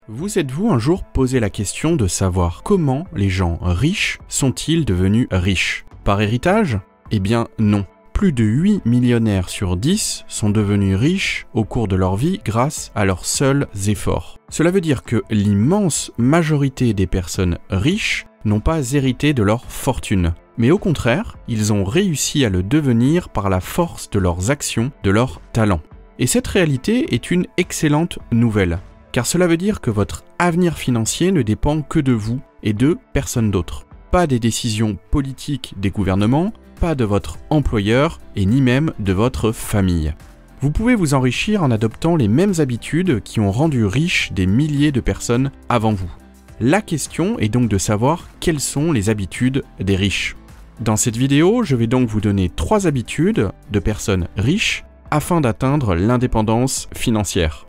Vous êtes-vous un jour posé la question de savoir comment les gens riches sont-ils devenus riches? Par héritage? Eh bien non. Plus de 8 millionnaires sur 10 sont devenus riches au cours de leur vie grâce à leurs seuls efforts. Cela veut dire que l'immense majorité des personnes riches n'ont pas hérité de leur fortune, mais au contraire, ils ont réussi à le devenir par la force de leurs actions, de leurs talents. Et cette réalité est une excellente nouvelle, car cela veut dire que votre avenir financier ne dépend que de vous et de personne d'autre. Pas des décisions politiques des gouvernements, pas de votre employeur et ni même de votre famille. Vous pouvez vous enrichir en adoptant les mêmes habitudes qui ont rendu riches des milliers de personnes avant vous. La question est donc de savoir quelles sont les habitudes des riches. Dans cette vidéo, je vais donc vous donner 3 habitudes de personnes riches afin d'atteindre l'indépendance financière.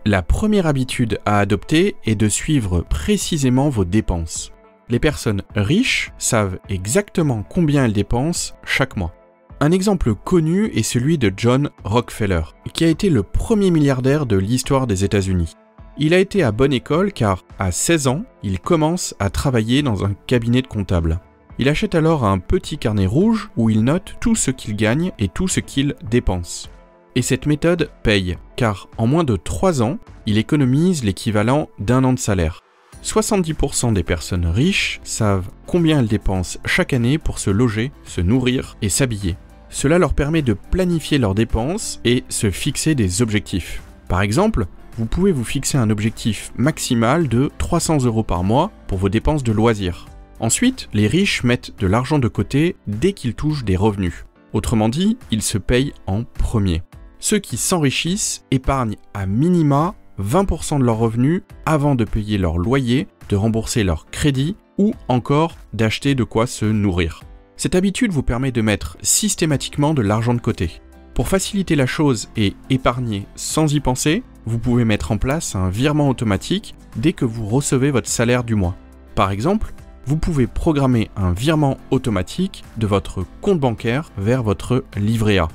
La première habitude à adopter est de suivre précisément vos dépenses. Les personnes riches savent exactement combien elles dépensent chaque mois. Un exemple connu est celui de John Rockefeller, qui a été le premier milliardaire de l'histoire des États-Unis. Il a été à bonne école car, à 16 ans, il commence à travailler dans un cabinet de comptable. Il achète alors un petit carnet rouge où il note tout ce qu'il gagne et tout ce qu'il dépense. Et cette méthode paye, car en moins de 3 ans, il économise l'équivalent d'1 an de salaire. 70% des personnes riches savent combien elles dépensent chaque année pour se loger, se nourrir et s'habiller. Cela leur permet de planifier leurs dépenses et se fixer des objectifs. Par exemple, vous pouvez vous fixer un objectif maximal de 300 € par mois pour vos dépenses de loisirs. Ensuite, les riches mettent de l'argent de côté dès qu'ils touchent des revenus. Autrement dit, ils se payent en premier. Ceux qui s'enrichissent épargnent à minima 20% de leurs revenus avant de payer leur loyer, de rembourser leur crédit ou encore d'acheter de quoi se nourrir. Cette habitude vous permet de mettre systématiquement de l'argent de côté. Pour faciliter la chose et épargner sans y penser, vous pouvez mettre en place un virement automatique dès que vous recevez votre salaire du mois. Par exemple, vous pouvez programmer un virement automatique de votre compte bancaire vers votre livret A.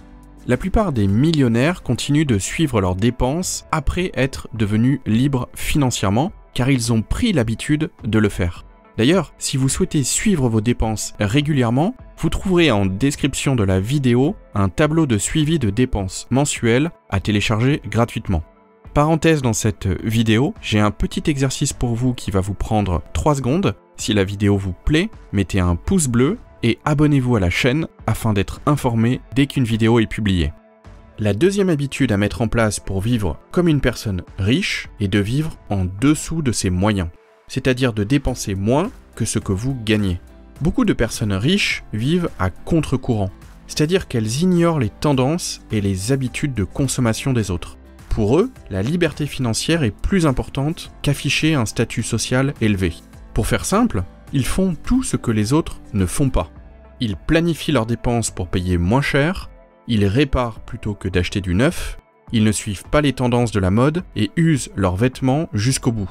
La plupart des millionnaires continuent de suivre leurs dépenses après être devenus libres financièrement, car ils ont pris l'habitude de le faire. D'ailleurs, si vous souhaitez suivre vos dépenses régulièrement, vous trouverez en description de la vidéo un tableau de suivi de dépenses mensuelles à télécharger gratuitement. Parenthèse dans cette vidéo, j'ai un petit exercice pour vous qui va vous prendre 3 secondes. Si la vidéo vous plaît, mettez un pouce bleu et abonnez-vous à la chaîne afin d'être informé dès qu'une vidéo est publiée. La deuxième habitude à mettre en place pour vivre comme une personne riche est de vivre en dessous de ses moyens, c'est-à-dire de dépenser moins que ce que vous gagnez. Beaucoup de personnes riches vivent à contre-courant, c'est-à-dire qu'elles ignorent les tendances et les habitudes de consommation des autres. Pour eux, la liberté financière est plus importante qu'afficher un statut social élevé. Pour faire simple, ils font tout ce que les autres ne font pas. Ils planifient leurs dépenses pour payer moins cher, ils réparent plutôt que d'acheter du neuf, ils ne suivent pas les tendances de la mode et usent leurs vêtements jusqu'au bout.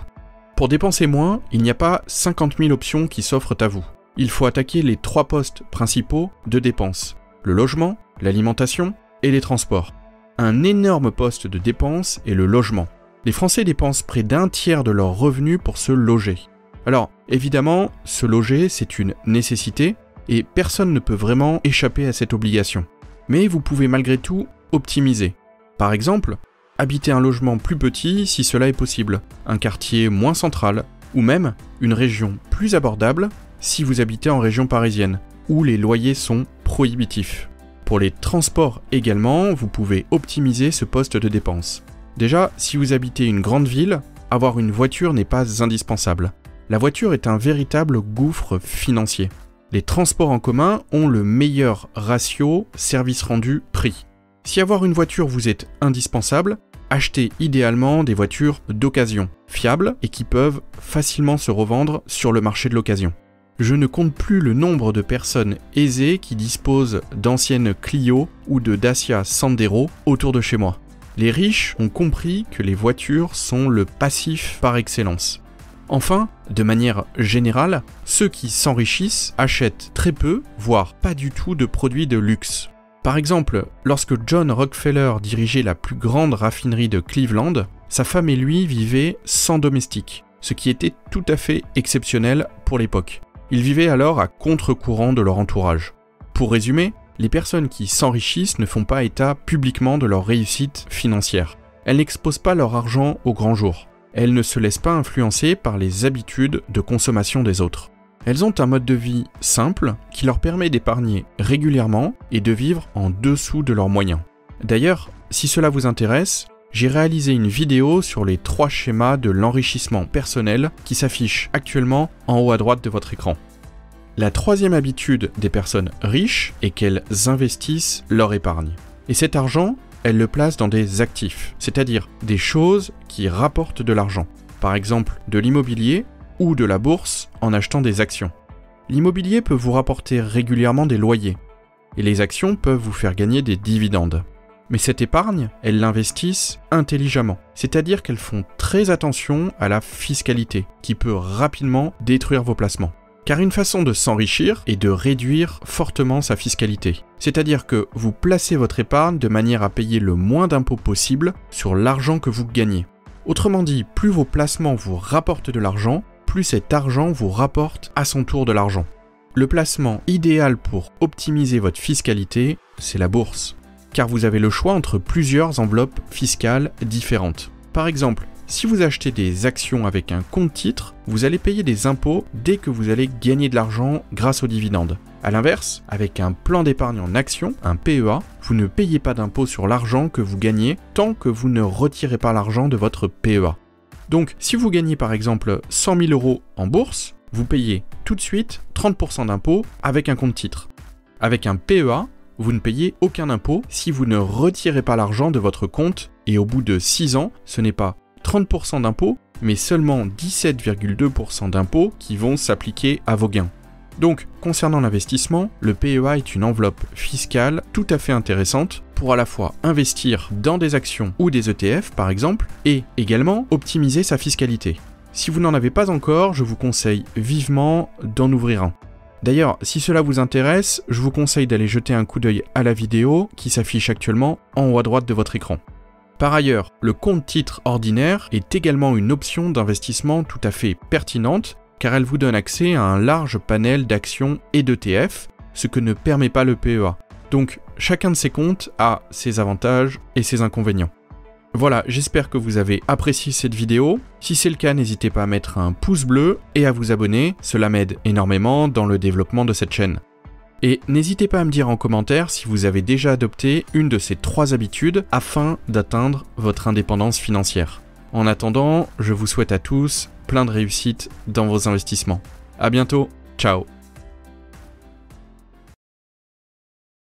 Pour dépenser moins, il n'y a pas 50 000 options qui s'offrent à vous. Il faut attaquer les 3 postes principaux de dépenses: le logement, l'alimentation et les transports. Un énorme poste de dépenses est le logement. Les Français dépensent près d'1 tiers de leurs revenus pour se loger. Alors, évidemment, se loger, c'est une nécessité, et personne ne peut vraiment échapper à cette obligation. Mais vous pouvez malgré tout optimiser. Par exemple, habiter un logement plus petit si cela est possible, un quartier moins central, ou même une région plus abordable si vous habitez en région parisienne, où les loyers sont prohibitifs. Pour les transports également, vous pouvez optimiser ce poste de dépense. Déjà, si vous habitez une grande ville, avoir une voiture n'est pas indispensable. La voiture est un véritable gouffre financier. Les transports en commun ont le meilleur ratio service rendu-prix. Si avoir une voiture vous est indispensable, achetez idéalement des voitures d'occasion, fiables et qui peuvent facilement se revendre sur le marché de l'occasion. Je ne compte plus le nombre de personnes aisées qui disposent d'anciennes Clio ou de Dacia Sandero autour de chez moi. Les riches ont compris que les voitures sont le passif par excellence. Enfin, de manière générale, ceux qui s'enrichissent achètent très peu, voire pas du tout de produits de luxe. Par exemple, lorsque John Rockefeller dirigeait la plus grande raffinerie de Cleveland, Sa femme et lui vivaient sans domestique, ce qui était tout à fait exceptionnel pour l'époque. Ils vivaient alors à contre-courant de leur entourage. Pour résumer, les personnes qui s'enrichissent ne font pas état publiquement de leur réussite financière. Elles n'exposent pas leur argent au grand jour. Elles ne se laissent pas influencer par les habitudes de consommation des autres. Elles ont un mode de vie simple qui leur permet d'épargner régulièrement et de vivre en dessous de leurs moyens. D'ailleurs, si cela vous intéresse, j'ai réalisé une vidéo sur les 3 schémas de l'enrichissement personnel qui s'affichent actuellement en haut à droite de votre écran. La 3e habitude des personnes riches est qu'elles investissent leur épargne. Et cet argent, elles le placent dans des actifs, c'est-à-dire des choses qui rapportent de l'argent. Par exemple, de l'immobilier ou de la bourse en achetant des actions. L'immobilier peut vous rapporter régulièrement des loyers, et les actions peuvent vous faire gagner des dividendes. Mais cette épargne, elles l'investissent intelligemment, c'est-à-dire qu'elles font très attention à la fiscalité, qui peut rapidement détruire vos placements. Car une façon de s'enrichir est de réduire fortement sa fiscalité. C'est-à-dire que vous placez votre épargne de manière à payer le moins d'impôts possible sur l'argent que vous gagnez. Autrement dit, plus vos placements vous rapportent de l'argent, plus cet argent vous rapporte à son tour de l'argent. Le placement idéal pour optimiser votre fiscalité, c'est la bourse. Car vous avez le choix entre plusieurs enveloppes fiscales différentes. Par exemple, si vous achetez des actions avec un compte titre, vous allez payer des impôts dès que vous allez gagner de l'argent grâce aux dividendes. A l'inverse, avec un plan d'épargne en actions, un PEA, vous ne payez pas d'impôt sur l'argent que vous gagnez tant que vous ne retirez pas l'argent de votre PEA. Donc, si vous gagnez par exemple 100 000 € en bourse, vous payez tout de suite 30% d'impôt avec un compte titre. Avec un PEA, vous ne payez aucun impôt si vous ne retirez pas l'argent de votre compte et au bout de 6 ans, ce n'est pas 30% d'impôts, mais seulement 17,2% d'impôts qui vont s'appliquer à vos gains. Donc, concernant l'investissement, le PEA est une enveloppe fiscale tout à fait intéressante pour à la fois investir dans des actions ou des ETF par exemple, et également optimiser sa fiscalité. Si vous n'en avez pas encore, je vous conseille vivement d'en ouvrir un. D'ailleurs, si cela vous intéresse, je vous conseille d'aller jeter un coup d'œil à la vidéo qui s'affiche actuellement en haut à droite de votre écran. Par ailleurs, le compte titre ordinaire est également une option d'investissement tout à fait pertinente car elle vous donne accès à un large panel d'actions et d'ETF, ce que ne permet pas le PEA. Donc, chacun de ces comptes a ses avantages et ses inconvénients. Voilà, j'espère que vous avez apprécié cette vidéo. Si c'est le cas, n'hésitez pas à mettre un pouce bleu et à vous abonner, cela m'aide énormément dans le développement de cette chaîne. Et n'hésitez pas à me dire en commentaire si vous avez déjà adopté une de ces 3 habitudes afin d'atteindre votre indépendance financière. En attendant, je vous souhaite à tous plein de réussite dans vos investissements. À bientôt, ciao!